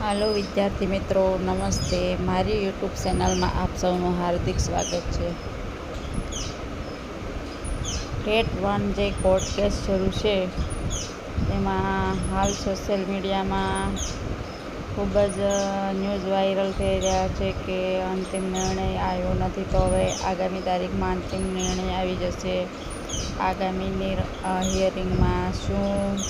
હાલો વિદ્યાર્થી મિત્રો, નમસ્તે. મારી યુટ્યુબ ચેનલમાં આપ સૌનું હાર્દિક સ્વાગત છે. ટેટ 1 જે કોર્ટ કેસ શરૂ છે તેમાં હાલ સોશિયલ મીડિયામાં ખૂબ જ ન્યૂઝ વાયરલ થઈ રહ્યા છે કે અંતિમ નિર્ણય આવ્યો નથી, તો હવે આગામી તારીખમાં અંતિમ નિર્ણય આવી જશે. આગામી હિયરિંગમાં શું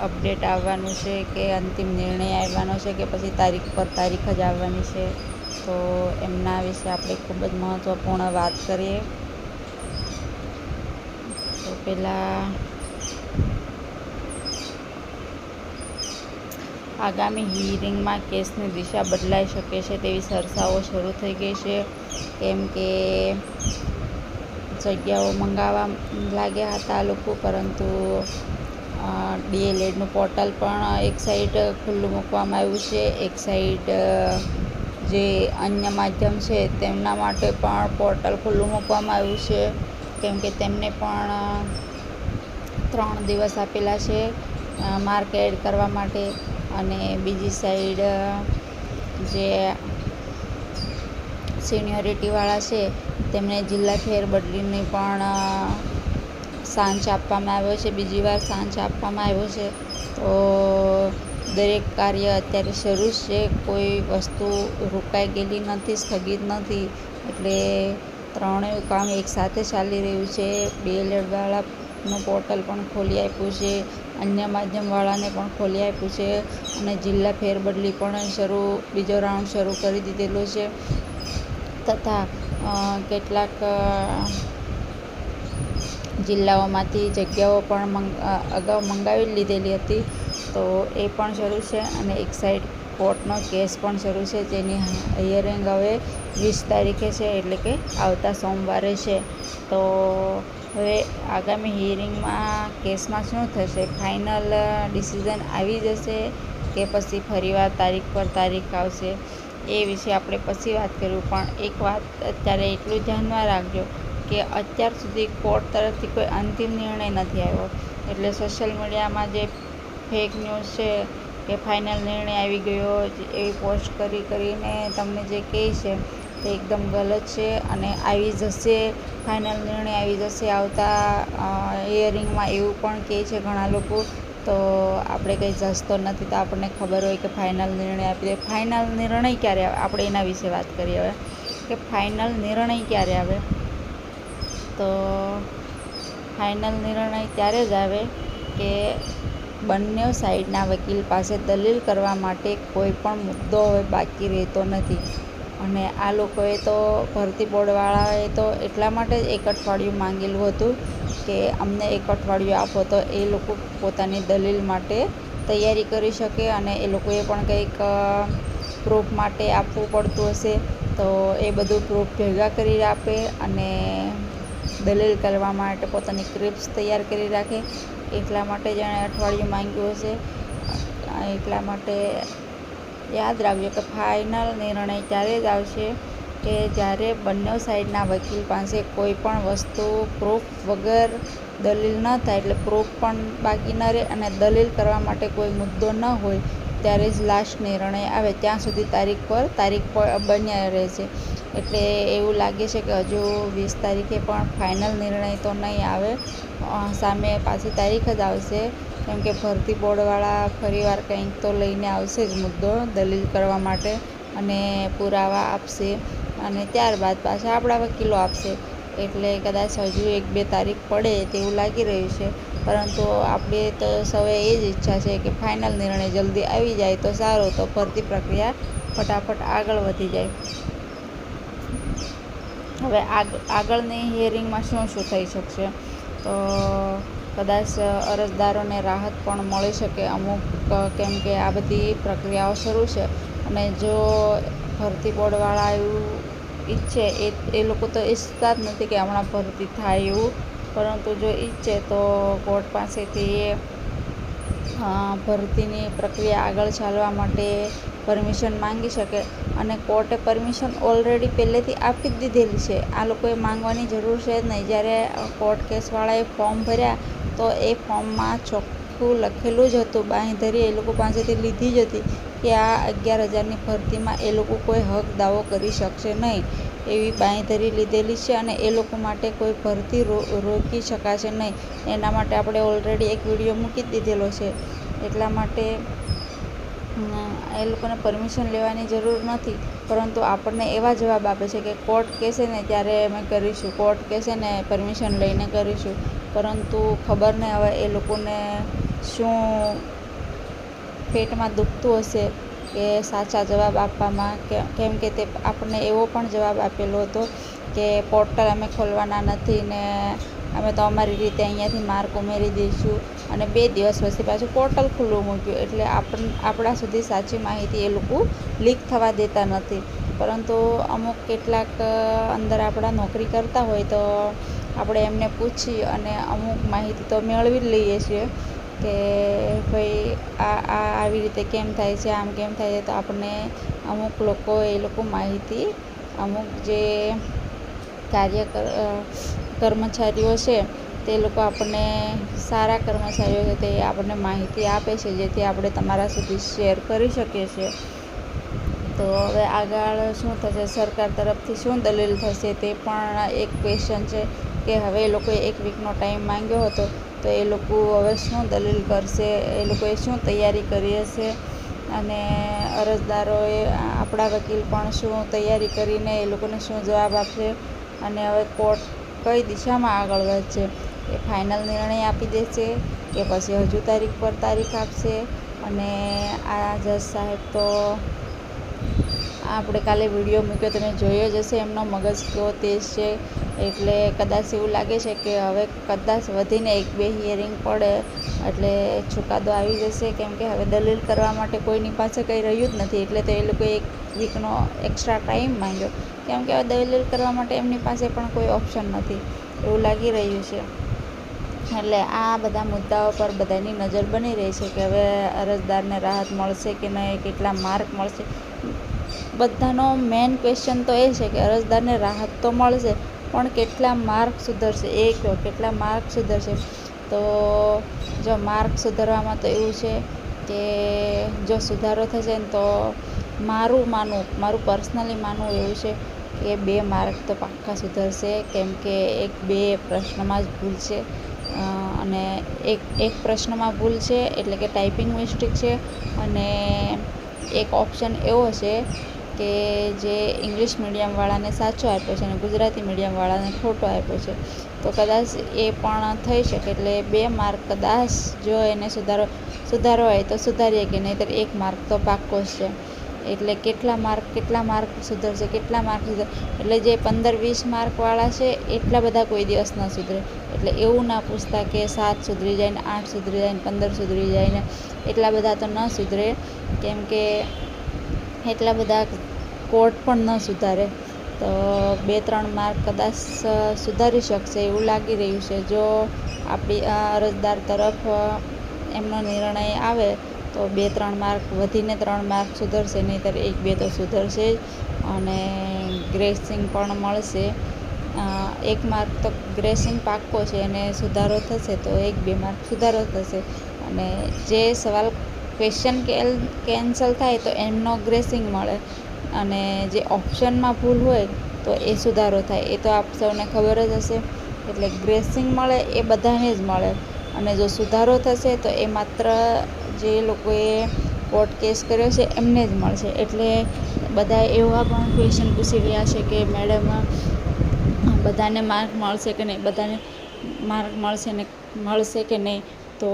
અપડેટ આવવાનું છે કે અંતિમ નિર્ણય આવવાનો છે કે પછી તારીખ પર તારીખ જ આવવાની છે, તો એમના વિશે આપણે ખૂબ જ મહત્ત્વપૂર્ણ વાત કરીએ. તો પહેલાં આગામી હિયરિંગમાં કેસની દિશા બદલાઈ શકે છે તેવી ચર્ચાઓ શરૂ થઈ ગઈ છે, કેમ કે જગ્યાઓ મંગાવવા લાગ્યા હતા લોકો, પરંતુ DLEDનું પોર્ટલ પણ એક સાઈડ ખુલ્લું મૂકવામાં આવ્યું છે. એક સાઈડ જે અન્ય માધ્યમ છે તેમના માટે પણ પોર્ટલ ખુલ્લું મૂકવામાં આવ્યું છે, કેમ કે તેમને પણ 3 દિવસ આપેલા છે માર્ક એડ કરવા માટે. અને બીજી સાઈડ જે સિનિયોરિટીવાળા છે તેમને જિલ્લા ફેરબદલીની પણ સાંચ આપવામાં આવ્યો છે, બીજી વાર સાંચ આપવામાં આવ્યો છે. તો દરેક કાર્ય અત્યારે શરૂ છે, કોઈ વસ્તુ રોકાઈ ગયેલી નથી, સ્થગિત નથી, એટલે ત્રણેય કામ એકસાથે ચાલી રહ્યું છે. DLEDવાળાનું પોર્ટલ પણ ખોલી આપ્યું છે, અન્ય માધ્યમવાળાને પણ ખોલી આપ્યું છે, અને જિલ્લા ફેરબદલી પણ બીજો રાઉન્ડ શરૂ કરી દીધેલો છે. તથા કેટલાક જિલ્લાઓમાંથી જગ્યાઓ પણ અગાઉ મંગાવી લીધેલી હતી, તો એ પણ શરૂ છે. અને એક સાઈડ કોર્ટનો કેસ પણ શરૂ છે, જેની હિયરિંગ હવે 20 તારીખે છે, એટલે કે આવતા સોમવારે છે. તો હવે આગામી હિયરિંગમાં કેસમાં શું થશે? ફાઇનલ ડિસિઝન આવી જશે કે પછી ફરીવાર તારીખ પર તારીખ આવશે? એ વિશે આપણે પછી વાત કરીશું. પણ એક વાત અત્યારે એટલું ધ્યાનમાં રાખજો કે અત્યાર સુધી કોર્ટ તરફથી કોઈ અંતિમ નિર્ણય નથી આવ્યો, એટલે સોશિયલ મીડિયામાં જે ફેક ન્યૂઝ છે કે ફાઇનલ નિર્ણય આવી ગયો એવી પોસ્ટ કરીને તમને જે કહે છે તે એકદમ ગલત છે. અને આવી જશે, ફાઇનલ નિર્ણય આવી જશે આવતા હિયરિંગમાં, એવું પણ કહે છે ઘણા લોકો. તો આપણે કંઈ જજતો નથી, તો આપણને ખબર હોય કે ફાઇનલ નિર્ણય આપી દે. ફાઇનલ નિર્ણય ક્યારે આવે, આપણે એના વિશે વાત કરીએ હવે કે ફાઇનલ નિર્ણય ક્યારે આવે. તો ફાઇનલ નિર્ણય ત્યારે જ આવે કે બંને સાઈડના વકીલ પાસે દલીલ કરવા માટે કોઈ પણ મુદ્દો હવે બાકી રહેતો નથી. અને આ લોકોએ તો ભરતી બોર્ડવાળાએ તો એટલા માટે જ 1 અઠવાડિયું માંગેલું હતું કે અમને 1 અઠવાડિયું આપો, તો એ લોકો પોતાની દલીલ માટે તૈયારી કરી શકે. અને એ લોકોએ પણ કંઈક પ્રૂફ માટે આપવું પડતું હશે, તો એ બધું પ્રૂફ ભેગા કરી આપે અને દલીલ કરવા માટે પોતાની સ્ક્રિપ્ટ્સ તૈયાર કરી રાખે. એટલા માટે જ એણે અઠવાડિયું માંગ્યું હશે. એટલા માટે યાદ રાખજો કે ફાઇનલ નિર્ણય ત્યારે જ આવશે કે જ્યારે બંને સાઈડના વકીલ પાસે કોઈ પણ વસ્તુ પ્રૂફ વગર દલીલ ન થાય, એટલે પ્રૂફ પણ બાકી ન રહે અને દલીલ કરવા માટે કોઈ મુદ્દો ન હોય, ત્યારે જ લાસ્ટ નિર્ણય આવે. ત્યાં સુધી તારીખ બન્યા રહેશે. એટલે એવું લાગે છે કે હજુ 20 તારીખે પણ ફાઇનલ નિર્ણય તો નહીં આવે, સામે પાછી તારીખ જ આવશે, કેમ કે ભરતી બોર્ડવાળા ફરીવાર કંઈક તો લઈને આવશે જ મુદ્દો દલીલ કરવા માટે, અને પુરાવા આપશે, અને ત્યારબાદ પાછા આપણા વકીલો આપશે. એટલે કદાચ હજુ 1-2 તારીખ પડે તેવું લાગી રહ્યું છે. પરંતુ આપણે તો સૌએ એ જ ઈચ્છા છે કે ફાઇનલ નિર્ણય જલ્દી આવી જાય તો સારું, તો ભરતી પ્રક્રિયા ફટાફટ આગળ વધી જાય. હવે આગળની હિયરિંગમાં શું થઈ શકશે? તો કદાચ અરજદારોને રાહત પણ મળી શકે અમુક, કેમ કે આ બધી પ્રક્રિયાઓ શરૂ છે. અને જો ભરતી બોર્ડવાળા એવું ઈચ્છે, એ લોકો તો ઈચ્છતા જ નથી કે હમણાં ભરતી થાય એવું, પરંતુ જો ઈચ્છે તો કોર્ટ પાસેથી ભરતીની પ્રક્રિયા આગળ ચાલવા માટે પરમિશન માંગી શકે. અને કોર્ટે પરમિશન ઓલરેડી પહેલેથી આપી જ દીધેલી છે, આ લોકોએ માંગવાની જરૂર છે જ નહીં. જ્યારે કોર્ટ કેસવાળાએ ફોર્મ ભર્યા તો એ ફોર્મમાં આખું લખેલું જ હતું, બાંહેધરી એ લોકો પાસેથી લીધી જ હતી કે આ 11,000ની ભરતીમાં એ લોકો કોઈ હક દાવો કરી શકશે નહીં, એવી બાંહેધરી લીધેલી છે અને એ લોકો માટે કોઈ ભરતી રોકી શકાશે નહીં. એના માટે આપણે ઓલરેડી એક વિડીયો મૂકી જ દીધેલો છે. એટલા માટે એ લોકોને પરમિશન લેવાની જરૂર નથી, પરંતુ આપણને એવા જવાબ આપે છે કે કોર્ટ કહેશે ને ત્યારે અમે કરીશું, કોર્ટ કહેશે ને પરમિશન લઈને કરીશું. પરંતુ ખબર નહીં હવે એ લોકોને શું પેટમાં દુખતું હશે કે સાચા જવાબ આપવામાં, કેમ કે તે આપણને એવો પણ જવાબ આપેલો હતો કે પોર્ટલ અમે ખોલવાના નથી ને અમે તો અમારી રીતે અહીંયાથી માર્ક ઉમેરી દઈશું, અને 2 દિવસ પછી પાછું પોર્ટલ ખુલ્લું મૂક્યું. એટલે આપણા સુધી સાચી માહિતી એ લોકો લીક થવા દેતા નથી. પરંતુ અમુક કેટલાક અંદર આપણા નોકરી કરતા હોય તો આપણે એમને પૂછી અને અમુક માહિતી તો મેળવી જ લઈએ છીએ કે ભાઈ આવી રીતે કેમ થાય છે, આમ કેમ થાય છે. તો આપણને અમુક લોકો માહિતી, અમુક જે કર્મચારીઓ છે તે લોકો આપણને સારા કર્મચારીઓ છે તે આપણને માહિતી આપે છે, જેથી આપણે તમારા સુધી શેર કરી શકીએ છીએ. તો હવે આગળ શું થશે, સરકાર તરફથી શું દલીલ થશે તે પણ એક ક્વેશ્ચન છે કે હવે એ લોકોએ 1 વીકનો ટાઈમ માંગ્યો હતો તો એ લોકો હવે શું દલીલ કરશે, એ લોકોએ શું તૈયારી કરી હશે, અને અરજદારોએ, આપણા વકીલ પણ શું તૈયારી કરીને એ લોકોને શું જવાબ આપશે, અને હવે કોર્ટ કઈ દિશામાં આગળ વધશે, એ ફાઇનલ નિર્ણય આપી દેશે કે પછી હજુ તારીખ પર તારીખ આપશે. અને આ જજ સાહેબ તો આપણે કાલે વિડીયો મૂક્યો તમે જોયો જ હશે, એમનો મગજ કેવો તેજ છે. એટલે કદાચ એવું લાગે છે કે હવે કદાચ વધીને 1-2 હિયરિંગ પડે એટલે ચુકાદો આવી જશે, કેમ કે હવે દલીલ કરવા માટે કોઈની પાસે કંઈ રહ્યું જ નથી. એટલે તો એ લોકોએ 1 વીકનો એક્સ્ટ્રા ટાઈમ માંગ્યો, કેમ કે હવે દલીલ કરવા માટે એમની પાસે પણ કોઈ ઓપ્શન નથી એવું લાગી રહ્યું છે. એટલે આ બધા મુદ્દાઓ પર બધાની નજર બની રહી છે કે હવે અરજદારને રાહત મળશે કે નહીં, કેટલા માર્ક મળશે. બધાનો મેઇન ક્વેશ્ચન તો એ છે કે અરજદારને રાહત તો મળશે, પણ કેટલા માર્ક સુધરશે, એ કહો, કેટલા માર્ક સુધરશે. તો જો માર્ક સુધારવામાં તો એવું છે કે જો સુધારો થશે ને તો મારું પર્સનલી માનવું એવું છે કે 2 માર્ક તો પાક્કા સુધરશે, કેમ કે 1-2 પ્રશ્નમાં જ ભૂલ છે, અને એક પ્રશ્નમાં ભૂલ છે એટલે કે ટાઈપિંગ મિસ્ટેક છે, અને એક ઓપ્શન એવો છે કે જે ઇંગ્લિશ મીડિયમવાળાને સાચો આપ્યો છે અને ગુજરાતી મીડિયમવાળાને ખોટો આપ્યો છે. તો કદાચ એ પણ થઈ શકે. એટલે 2 માર્ક કદાચ જો એને સુધારો હોય તો સુધારીએ, કે નહીંતર 1 માર્ક તો પાક્કો જ છે. એટલે કેટલા માર્ક સુધરશે, એટલે જે 15-20 માર્કવાળા છે એટલા બધા કોઈ દિવસ ન સુધરે. એટલે એવું ના પૂછતા કે 7 સુધરી જાય ને 8 સુધરી જાય ને 15 સુધરી જાય ને, એટલા બધા તો ન સુધરે, કેમ કે એટલા બધા કોર્ટ પણ ન સુધારે. તો 2-3 માર્ક કદાચ સુધારી શકશે એવું લાગી રહ્યું છે. જો આપણી અરજદાર તરફ એમનો નિર્ણય આવે તો 2-3 માર્ક વધીને 3 માર્ક સુધરશે, નહીંતર 1-2 તો સુધરશે જ. અને ગ્રેસિંગ પણ મળશે. 1 માર્ક તો ગ્રેસિંગ પાક્કો છે, અને સુધારો થશે તો 1-2 માર્ક સુધારો થશે. અને જે સવાલ ક્વેશ્ચન કેન્સલ થાય તો એમનો ગ્રેસિંગ મળે, અને જે ઓપ્શનમાં ભૂલ હોય તો એ સુધારો થાય, એ તો આપ સૌને ખબર જ હશે. એટલે ગ્રેસિંગ મળે એ બધાને જ મળે, અને જો સુધારો થશે તો એ માત્ર જે લોકોએ કોર્ટ કેસ કર્યો છે એમને જ મળશે. એટલે બધા એવા પણ ક્વેશ્ચન પૂછી રહ્યા છે કે મેડમ બધાને માર્ક મળશે કે નહીં, બધાને માર્ક મળશે કે નહીં. તો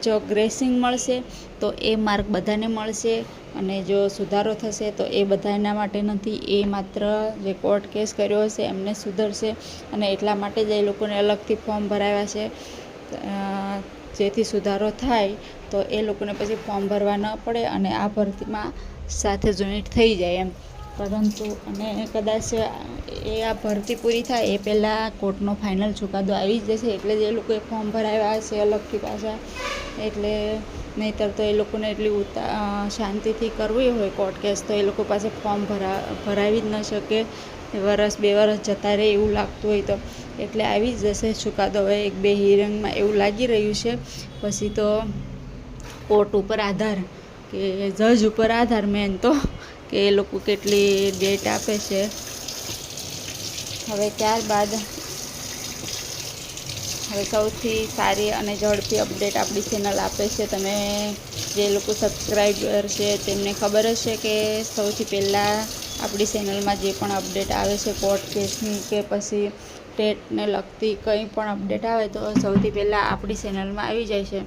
જો ગ્રેસિંગ મળશે તો એ માર્ક બધાને મળશે, અને જો સુધારો થશે તો એ બધાના માટે નથી, એ માત્ર જે કોર્ટ કેસ કર્યો હશે એમને સુધરશે. અને એટલા માટે જ એ લોકોને અલગથી ફોર્મ ભરાવ્યા છે, જેથી સુધારો થાય તો એ લોકોને પછી ફોર્મ ભરવા ન પડે અને આ ભરતીમાં સાથે જોઈન્ટ થઈ જાય એમ. પરંતુ અને કદાચ આ ભરતી પૂરી થાય એ પહેલાં કોર્ટનો ફાઇનલ ચુકાદો આવી જ જશે, એટલે જ એ લોકોએ ફોર્મ ભરાવ્યા હશે અલગથી પાછા. એટલે નહીંતર તો એ લોકોને એટલી શાંતિથી કરવી હોય કોર્ટ કેસ તો એ લોકો પાસે ફોર્મ ભરાવી જ ન શકે. વરસ 2 વરસ જતા રહે એવું લાગતું હોય તો, એટલે આવી જ જશે ચુકાદો હવે 1-2 હિયરિંગમાં એવું લાગી રહ્યું છે. પછી તો કોર્ટ ઉપર આધાર કે જજ ઉપર આધાર મેન તો, કે એ લોકો કેટલી ડેટ આપે છે. હવે ત્યારબાદ હવે સૌથી સારી અને ઝડપી અપડેટ આપણી ચેનલ આપે છે. તમે જે લોકો સબસ્ક્રાઈબર છે તેમને ખબર જ છે કે સૌથી પહેલાં આપણી ચેનલમાં જે પણ અપડેટ આવે છે કોર્ટ કેસની કે પછી ટેટને લગતી કંઈ પણ અપડેટ આવે તો સૌથી પહેલાં આપણી ચેનલમાં આવી જાય છે.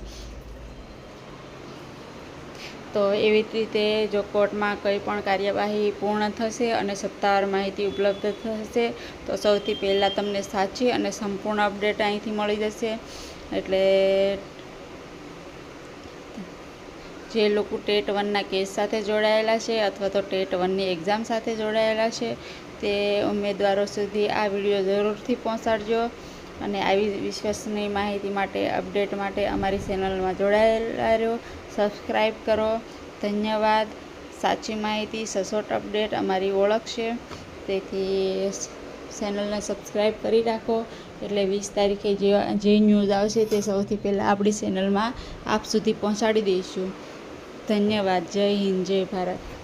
તો એવી જ રીતે જો કોર્ટમાં કંઈ પણ કાર્યવાહી પૂર્ણ થશે અને સત્તાવાર માહિતી ઉપલબ્ધ થશે તો સૌથી પહેલાં તમને સાચી અને સંપૂર્ણ અપડેટ અહીંથી મળી જશે. એટલે જે લોકો ટેટ 1ના કેસ સાથે જોડાયેલા છે અથવા તો ટેટ 1ની એક્ઝામ સાથે જોડાયેલા છે તે ઉમેદવારો સુધી આ વિડીયો જરૂરથી પહોંચાડજો. અને આવી વિશ્વસનીય માહિતી માટે અપડેટ માટે અમારી ચેનલમાં જોડાયેલા રહો, સબસ્ક્રાઈબ કરો. ધન્યવાદ. સાચી માહિતી, સચોટ અપડેટ અમારી ઓળખ છે, તેથી ચેનલને સબસ્ક્રાઈબ કરી રાખો. એટલે 20 તારીખે જે ન્યૂઝ આવશે તે સૌથી પહેલાં આપણી ચેનલમાં આપ સુધી પહોંચાડી દઈશું. ધન્યવાદ. જય હિન્દ, જય ભારત.